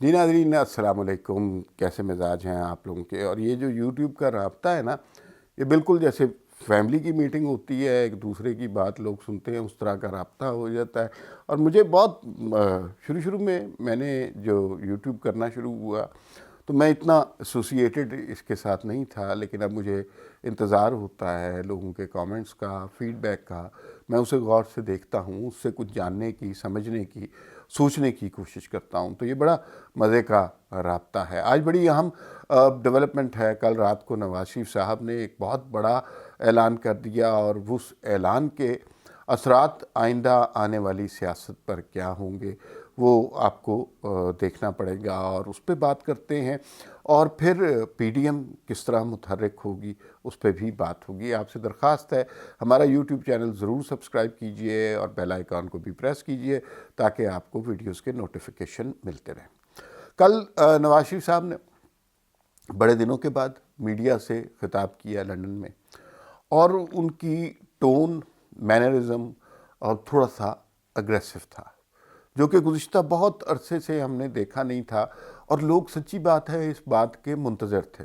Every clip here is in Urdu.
جی ناظرین السلام علیکم، کیسے مزاج ہیں آپ لوگوں کے؟ اور یہ جو یوٹیوب کا رابطہ ہے نا، یہ بالکل جیسے فیملی کی میٹنگ ہوتی ہے، ایک دوسرے کی بات لوگ سنتے ہیں، اس طرح کا رابطہ ہو جاتا ہے۔ اور مجھے بہت شروع میں نے جو یوٹیوب کرنا شروع ہوا تو میں اتنا ایسوسیٹڈ اس کے ساتھ نہیں تھا، لیکن اب مجھے انتظار ہوتا ہے لوگوں کے کامنٹس کا، فیڈ بیک کا۔ میں اسے غور سے دیکھتا ہوں، اس سے کچھ جاننے کی، سمجھنے کی، سوچنے کی کوشش کرتا ہوں۔ تو یہ بڑا مزے کا رابطہ ہے۔ آج بڑی اہم ڈیولپمنٹ ہے۔ کل رات کو نواز شریف صاحب نے ایک بہت بڑا اعلان کر دیا، اور اس اعلان کے اثرات آئندہ آنے والی سیاست پر کیا ہوں گے وہ آپ کو دیکھنا پڑے گا، اور اس پہ بات کرتے ہیں۔ اور پھر پی ڈی ایم کس طرح متحرک ہوگی اس پہ بھی بات ہوگی۔ آپ سے درخواست ہے ہمارا یوٹیوب چینل ضرور سبسکرائب کیجئے اور بیل آئیکن کو بھی پریس کیجئے تاکہ آپ کو ویڈیوز کے نوٹیفیکیشن ملتے رہیں۔ کل نواز شریف صاحب نے بڑے دنوں کے بعد میڈیا سے خطاب کیا لندن میں، اور ان کی ٹون، مینرزم اور تھوڑا سا اگریسو تھا، جو کہ گزشتہ بہت عرصے سے ہم نے دیکھا نہیں تھا، اور لوگ سچی بات ہے اس بات کے منتظر تھے۔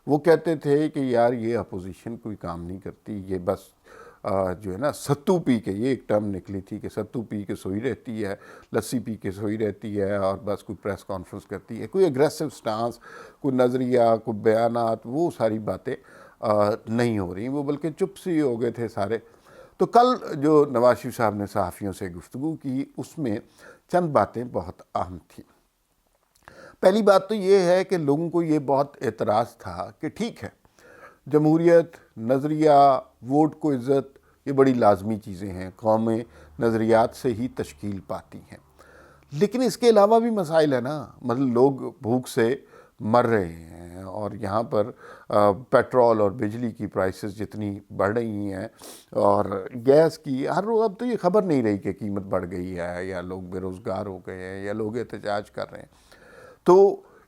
وہ کہتے تھے کہ یار یہ اپوزیشن کوئی کام نہیں کرتی، یہ بس جو ہے نا ستو پی کے، یہ ایک ٹرم نکلی تھی کہ ستو پی کے سوئی رہتی ہے، لسی پی کے سوئی رہتی ہے، اور بس کوئی پریس کانفرنس کرتی ہے، کوئی اگریسو سٹانس، کوئی نظریہ، کوئی بیانات، وہ ساری باتیں نہیں ہو رہی، وہ بلکہ چپ سی ہو گئے تھے سارے۔ تو کل جو نواز شریف صاحب نے صحافیوں سے گفتگو کی، اس میں چند باتیں بہت اہم تھیں۔ پہلی بات تو یہ ہے کہ لوگوں کو یہ بہت اعتراض تھا کہ ٹھیک ہے، جمہوریت، نظریہ، ووٹ کو عزت، یہ بڑی لازمی چیزیں ہیں، قومیں نظریات سے ہی تشکیل پاتی ہیں، لیکن اس کے علاوہ بھی مسائل ہیں نا۔ مطلب لوگ بھوک سے مر رہے ہیں، اور یہاں پر پیٹرول اور بجلی کی پرائسز جتنی بڑھ رہی ہیں، اور گیس کی، ہر روز اب تو یہ خبر نہیں رہی کہ قیمت بڑھ گئی ہے، یا لوگ بے روزگار ہو گئے ہیں، یا لوگ احتجاج کر رہے ہیں۔ تو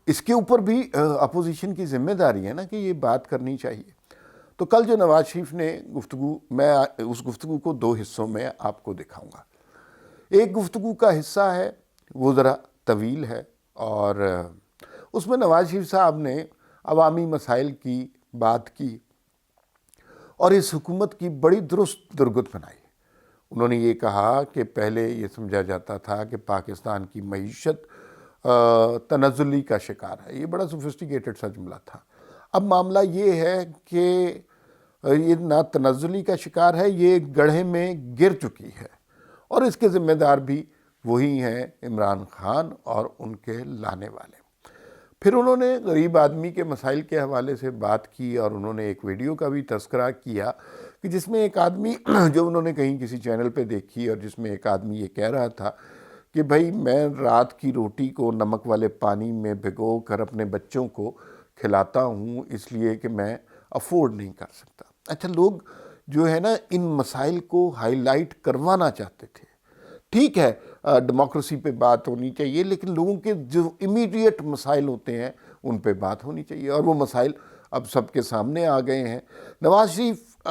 اس کے اوپر بھی اپوزیشن کی ذمہ داری ہے نا کہ یہ بات کرنی چاہیے۔ تو کل جو نواز شریف نے گفتگو، میں اس گفتگو کو دو حصوں میں آپ کو دکھاؤں گا۔ ایک گفتگو کا حصہ ہے وہ ذرا طویل ہے، اور اس میں نواز شریف صاحب نے عوامی مسائل کی بات کی، اور اس حکومت کی بڑی درست درگت بنائی۔ انہوں نے یہ کہا کہ پہلے یہ سمجھا جاتا تھا کہ پاکستان کی معیشت تنزلی کا شکار ہے، یہ بڑا سوفسٹیکیٹڈ سا جملہ تھا۔ اب معاملہ یہ ہے کہ یہ نہ تنزلی کا شکار ہے، یہ گڑھے میں گر چکی ہے، اور اس کے ذمہ دار بھی وہی ہیں عمران خان اور ان کے لانے والے۔ پھر انہوں نے غریب آدمی کے مسائل کے حوالے سے بات کی، اور انہوں نے ایک ویڈیو کا بھی تذکرہ کیا کہ جس میں ایک آدمی، جو انہوں نے کہیں کسی چینل پہ دیکھی، اور جس میں ایک آدمی یہ کہہ رہا تھا کہ بھائی میں رات کی روٹی کو نمک والے پانی میں بھگو کر اپنے بچوں کو کھلاتا ہوں، اس لیے کہ میں افورڈ نہیں کر سکتا۔ اچھا، لوگ جو ہے نا ان مسائل کو ہائی لائٹ کروانا چاہتے تھے۔ ٹھیک ہے، ڈیموکریسی پہ بات ہونی چاہیے، لیکن لوگوں کے جو امیڈیٹ مسائل ہوتے ہیں ان پہ بات ہونی چاہیے، اور وہ مسائل اب سب کے سامنے آ گئے ہیں۔ نواز شریف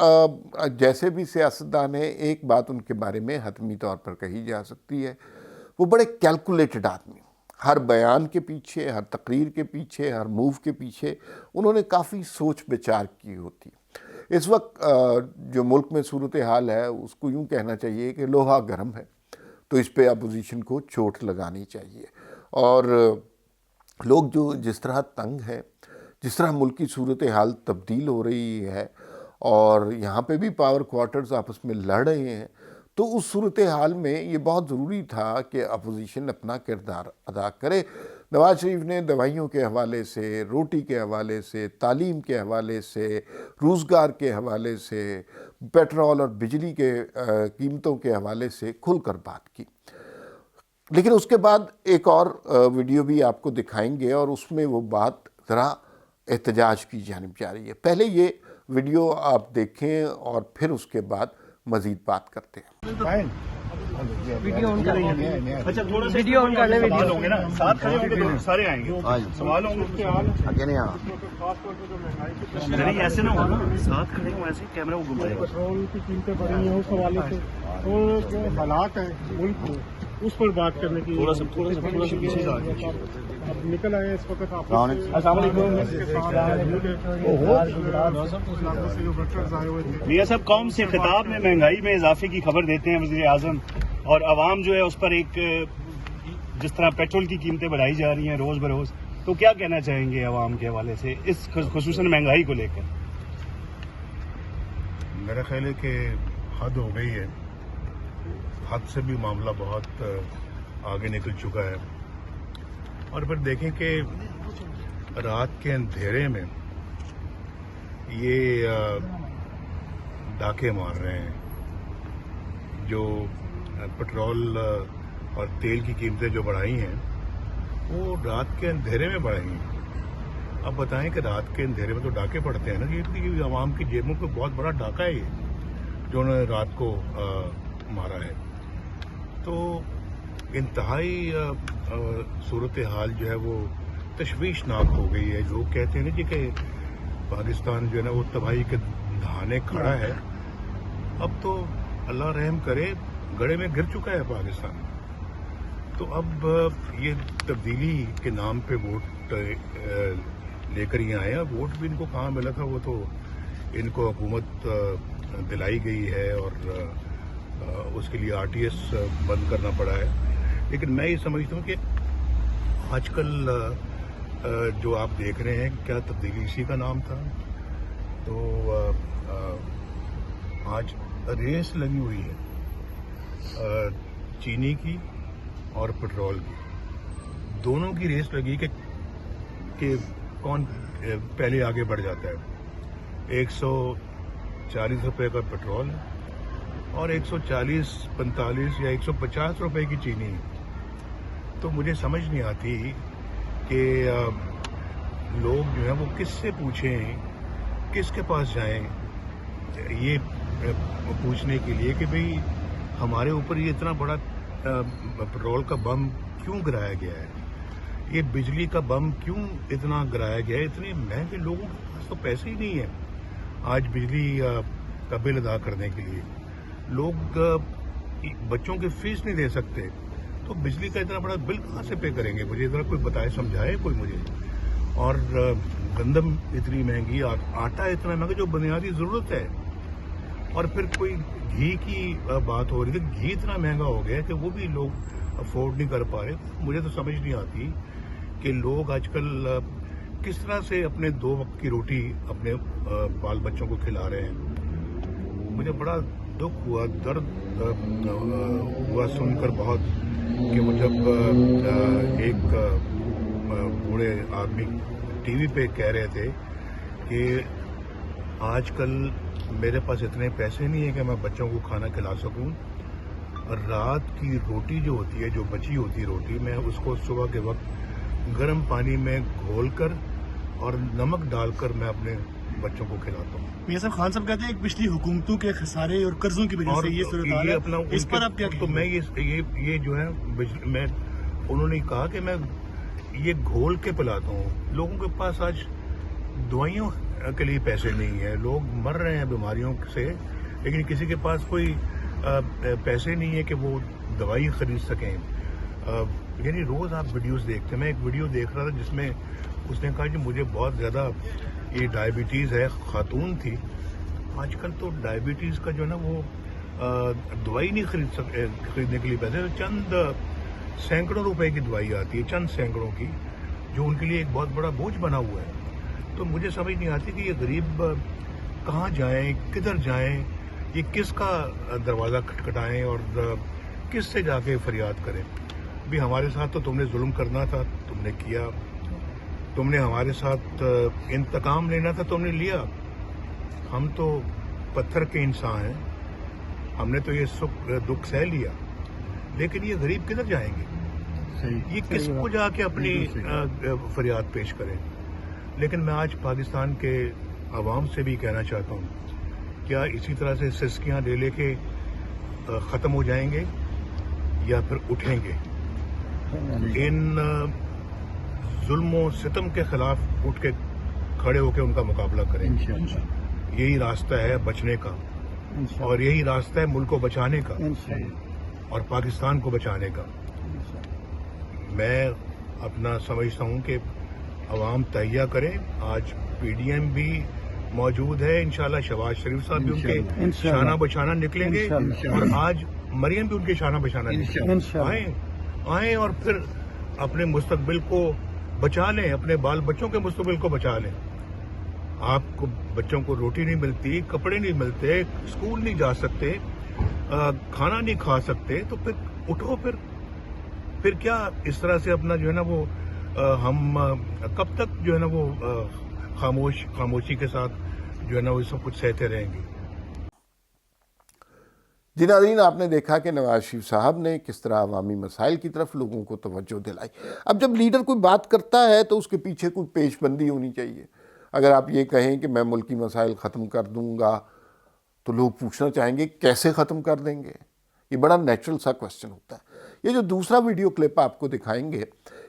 جیسے بھی سیاستدان ہیں، ایک بات ان کے بارے میں حتمی طور پر کہی جا سکتی ہے، وہ بڑے کیلکولیٹڈ آدمی، ہر بیان کے پیچھے، ہر تقریر کے پیچھے، ہر موو کے پیچھے انہوں نے کافی سوچ بچار کی ہوتی۔ اس وقت جو ملک میں صورتحال ہے، اس کو یوں کہنا چاہیے کہ لوہا گرم ہے، تو اس پہ اپوزیشن کو چوٹ لگانی چاہیے۔ اور لوگ جو جس طرح تنگ ہے، جس طرح ملک کی صورتحال تبدیل ہو رہی ہے، اور یہاں پہ بھی پاور کوارٹرز آپس میں لڑ رہے ہیں، تو اس صورتحال میں یہ بہت ضروری تھا کہ اپوزیشن اپنا کردار ادا کرے۔ نواز شریف نے دوائیوں کے حوالے سے، روٹی کے حوالے سے، تعلیم کے حوالے سے، روزگار کے حوالے سے، پیٹرول اور بجلی کے قیمتوں کے حوالے سے کھل کر بات کی۔ لیکن اس کے بعد ایک اور ویڈیو بھی آپ کو دکھائیں گے، اور اس میں وہ بات ذرا احتجاج کی جانب جا رہی ہے۔ پہلے یہ ویڈیو آپ دیکھیں، اور پھر اس کے بعد مزید بات کرتے ہیں۔ ویڈیو آن کر لیں، اچھا تھوڑا سا ویڈیو آن کر لیں، سوال ہوں گے نا، ساتھ کھڑے ہوں گے تو سارے آئیں گے، سوال ہوں گے آگے نہیں نہیں ایسے نہ ہو نا، ساتھ کھڑے ہوں ایسے کیمرہ کو گھمائے۔ پیٹرول کی قیمتیں بڑھی ہیں اس حوالے سے، اور جو حالات ہیں ملک میں اس پر بات کرنے کی تھوڑا سا پیچھے سے آگے. اب نکل آئے اس وقت آپ السلام علیکم. میاں صاحب قوم سے خطاب میں مہنگائی میں اضافے کی خبر دیتے ہیں وزیر اعظم, اور عوام جو ہے اس پر ایک جس طرح پیٹرول کی قیمتیں بڑھائی جا رہی ہیں روز بروز, تو کیا کہنا چاہیں گے عوام کے حوالے سے اس خصوصاً مہنگائی کو لے کر؟ میرا خیال ہے کہ حد ہو گئی ہے, حد سے بھی معاملہ بہت آگے نکل چکا ہے. اور پھر دیکھیں کہ رات کے اندھیرے میں یہ ڈاکے مار رہے ہیں, جو پٹرول اور تیل کی قیمتیں جو بڑھائی ہیں وہ رات کے اندھیرے میں بڑھائی ہیں. اب بتائیں کہ رات کے اندھیرے میں تو ڈاکے پڑتے ہیں نا, یہ عوام کی جیبوں پہ بہت بڑا ڈاکہ ہے یہ جو انہوں نے رات کو مارا ہے. تو انتہائی صورتحال جو ہے وہ تشویشناک ہو گئی ہے. لوگ کہتے ہیں نا جی کہ پاکستان جو ہے نا وہ تباہی کے دہانے کھڑا ہے. اب تو اللہ رحم کرے گڑھے میں گر چکا ہے پاکستان. تو اب یہ تبدیلی کے نام پہ ووٹ لے کر یہ آئے. اب ووٹ بھی ان کو کہاں ملا تھا, وہ تو ان کو حکومت دلائی گئی ہے اور اس کے لیے RTS بند کرنا پڑا ہے. لیکن میں یہ سمجھتا ہوں کہ آج کل جو آپ دیکھ رہے ہیں کیا تبدیلی اسی کا نام تھا. تو آج ریس لگی ہوئی ہے چینی کی اور پٹرول کی, دونوں کی ریس لگی کہ کون پہلے آگے بڑھ جاتا ہے. 140 روپے کا پٹرول اور 140 45 یا 150 روپے کی چینی. تو مجھے سمجھ نہیں آتی کہ لوگ جو ہیں وہ کس سے پوچھیں, کس کے پاس جائیں یہ پوچھنے کے لیے کہ بھئی ہمارے اوپر یہ اتنا بڑا پٹرول کا بم کیوں گرایا گیا ہے, یہ بجلی کا بم کیوں اتنا گرایا گیا ہے. اتنے مہنگے لوگوں کے پاس تو پیسے ہی نہیں ہیں آج بجلی کا بل ادا کرنے کے لیے. لوگ بچوں کی فیس نہیں دے سکتے, تو بجلی کا اتنا بڑا بل کہاں سے پے کریں گے؟ مجھے ذرا کوئی بتائے, سمجھائے کوئی مجھے. اور گندم اتنی مہنگی, آٹا اتنا مہنگا جو بنیادی ضرورت ہے. اور پھر کوئی گھی کی بات ہو رہی ہے, گھی اتنا مہنگا ہو گیا کہ وہ بھی لوگ افورڈ نہیں کر پا رہے. مجھے تو سمجھ نہیں آتی کہ لوگ آج کل کس طرح سے اپنے 2 وقت کی روٹی اپنے بال بچوں کو کھلا رہے ہیں. مجھے بڑا دکھ ہوا, درد ہوا سن کر بہت کہ وہ جب ایک بوڑھے آدمی ٹی وی پہ کہہ رہے تھے کہ آج کل میرے پاس اتنے پیسے نہیں ہیں کہ میں بچوں کو کھانا کھلا سکوں, اور رات کی روٹی جو ہوتی ہے, جو بچی ہوتی ہے روٹی, میں اس کو صبح کے وقت گرم پانی میں گھول کر اور نمک ڈال کر میں اپنے بچوں کو کھلاتا ہوں. میاں صاحب خان صاحب کہتے ہیں ایک پچھلی حکومتوں کے خسارے اور قرضوں کی وجہ سے یہ صورتحال ہے, اس پر آپ کیا کہیں؟ تو میں یہ جو ہے میں انہوں نے کہا کہ میں یہ گھول کے پلاتا ہوں. لوگوں کے پاس آج دوائیوں کے لیے پیسے نہیں ہیں, لوگ مر رہے ہیں بیماریوں سے, لیکن کسی کے پاس کوئی پیسے نہیں ہے کہ وہ دوائی خرید سکیں. یعنی روز آپ ویڈیوز دیکھتے ہیں. میں ایک ویڈیو دیکھ رہا تھا جس میں اس نے کہا کہ مجھے بہت زیادہ یہ ڈائبٹیز ہے. خاتون تھی. آج کل تو ڈائبٹیز کا جو ہے نا وہ دوائی نہیں خریدنے کے لیے پیسے, چند سینکڑوں روپے کی دوائی آتی ہے, چند سینکڑوں کی, جو ان کے لیے ایک بہت بڑا بوجھ بنا ہوا ہے. تو مجھے سمجھ نہیں آتی کہ یہ غریب کہاں جائیں, کدھر جائیں, یہ کس کا دروازہ کھٹکھٹائیں اور کس سے جا کے فریاد کریں. بھی ہمارے ساتھ تو تم نے ظلم کرنا تھا, تم نے کیا. تم نے ہمارے ساتھ انتقام لینا تھا, تم نے لیا. ہم تو پتھر کے انسان ہیں, ہم نے تو یہ دکھ سہ لیا. لیکن یہ غریب کدھر جائیں گے؟ یہ کس کو جا کے اپنی فریاد پیش کریں؟ لیکن میں آج پاکستان کے عوام سے بھی کہنا چاہتا ہوں, کیا اسی طرح سے سسکیاں لے کے ختم ہو جائیں گے یا پھر اٹھیں گے؟ ان ظلم و ستم کے خلاف اٹھ کے کھڑے ہو کے ان کا مقابلہ کریں. یہی راستہ ہے بچنے کا, اور یہی راستہ ہے ملک کو بچانے کا. اور پاکستان کو بچانے کا. میں اپنا سمجھتا ہوں کہ عوام تہیہ کریں. آج پی ڈی ایم بھی موجود ہے, انشاءاللہ شہباز شریف صاحب بھی ان کے شانہ بشانہ نکلیں گے, اور آج مریم بھی ان کے شانہ بشانہ نکلیں گے. آئیں اور پھر اپنے مستقبل کو بچا لیں, اپنے بال بچوں کے مستقبل کو بچا لیں. آپ کو بچوں کو روٹی نہیں ملتی, کپڑے نہیں ملتے, اسکول نہیں جا سکتے, کھانا نہیں کھا سکتے, تو پھر اٹھو. پھر کیا اس طرح سے اپنا جو ہے نا وہ ہم کب تک جو ہے نا وہ خاموشی کے ساتھ جو ہے نا وہ سب کچھ سہتے رہیں گے. جی ناظرین, آپ نے دیکھا کہ نواز شریف صاحب نے کس طرح عوامی مسائل کی طرف لوگوں کو توجہ دلائی. اب جب لیڈر کوئی بات کرتا ہے تو اس کے پیچھے کوئی پیش بندی ہونی چاہیے. اگر آپ یہ کہیں کہ میں ملکی مسائل ختم کر دوں گا تو لوگ پوچھنا چاہیں گے کیسے ختم کر دیں گے. یہ بڑا نیچرل سا کوسچن ہوتا ہے. یہ جو دوسرا ویڈیو کلپ آپ کو دکھائیں گے,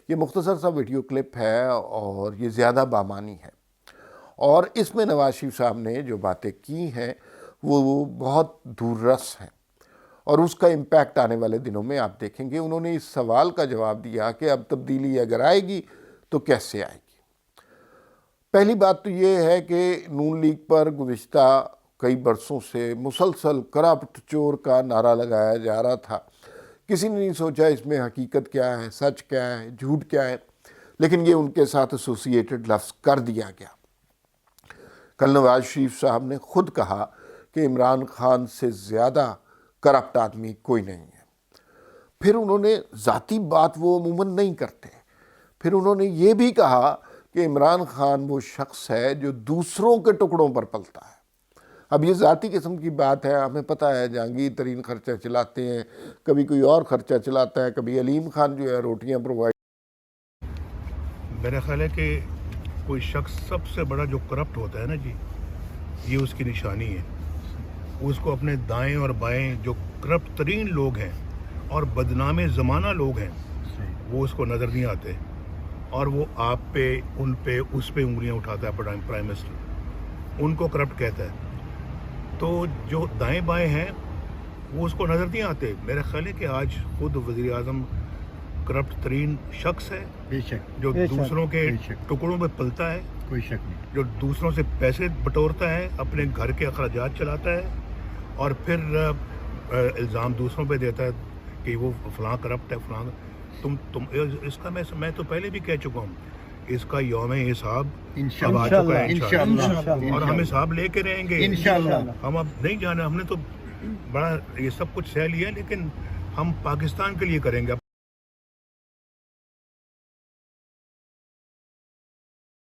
یہ مختصر سا ویڈیو کلپ ہے اور یہ زیادہ بامانی ہے, اور اس میں نواز شریف صاحب نے جو باتیں کی ہیں وہ بہت دور رس ہیں, اور اس کا امپیکٹ آنے والے دنوں میں آپ دیکھیں گے. انہوں نے اس سوال کا جواب دیا کہ اب تبدیلی اگر آئے گی تو کیسے آئے گی. پہلی بات تو یہ ہے کہ نون لیگ پر گزشتہ کئی برسوں سے مسلسل کرپٹ چور کا نعرہ لگایا جا رہا تھا. کسی نے نہیں سوچا اس میں حقیقت کیا ہے, سچ کیا ہے, جھوٹ کیا ہے, لیکن یہ ان کے ساتھ ایسوسیٹڈ لفظ کر دیا گیا. کل نواز شریف صاحب نے خود کہا کہ عمران خان سے زیادہ کرپٹ آدمی کوئی نہیں ہے. پھر انہوں نے ذاتی بات وہ عموماً نہیں کرتے. پھر انہوں نے یہ بھی کہا کہ عمران خان وہ شخص ہے جو دوسروں کے ٹکڑوں پر پلتا ہے. اب یہ ذاتی قسم کی بات ہے. ہمیں پتہ ہے جہانگیر ترین خرچہ چلاتے ہیں, کبھی کوئی اور خرچہ چلاتا ہے, کبھی علیم خان جو ہے روٹیاں پرووائڈ. میرا خیال ہے کہ کوئی شخص سب سے بڑا جو کرپٹ ہوتا ہے نا جی, یہ اس کی نشانی ہے. اس کو اپنے دائیں اور بائیں جو کرپٹ ترین لوگ ہیں اور بدنام زمانہ لوگ ہیں, وہ اس کو نظر نہیں آتے, اور وہ آپ پہ, ان پہ, اس پہ انگلیاں اٹھاتا ہے. پرائم منسٹر ان کو کرپٹ کہتا ہے. تو جو دائیں بائیں ہیں وہ اس کو نظر نہیں آتے. میرا خیال ہے کہ آج خود وزیر اعظم کرپٹ ترین شخص ہے, جو دوسروں کے ٹکڑوں پہ پلتا ہے, کوئی شک نہیں, جو دوسروں سے پیسے بٹورتا ہے, اپنے گھر کے اخراجات چلاتا ہے, اور پھر الزام دوسروں پہ دیتا ہے کہ وہ فلاں کرپٹ ہے, فلاں. تم اس کا میں تو پہلے بھی کہہ چکا ہوں, اس کا یوم حساب اب آ چکا ہے انشاءاللہ, اور ہم حساب لے کے رہیں گے انشاءاللہ. ہم اب نہیں جانا, ہم نے تو بڑا یہ سب کچھ سہ لیا, لیکن ہم پاکستان کے لیے کریں گے.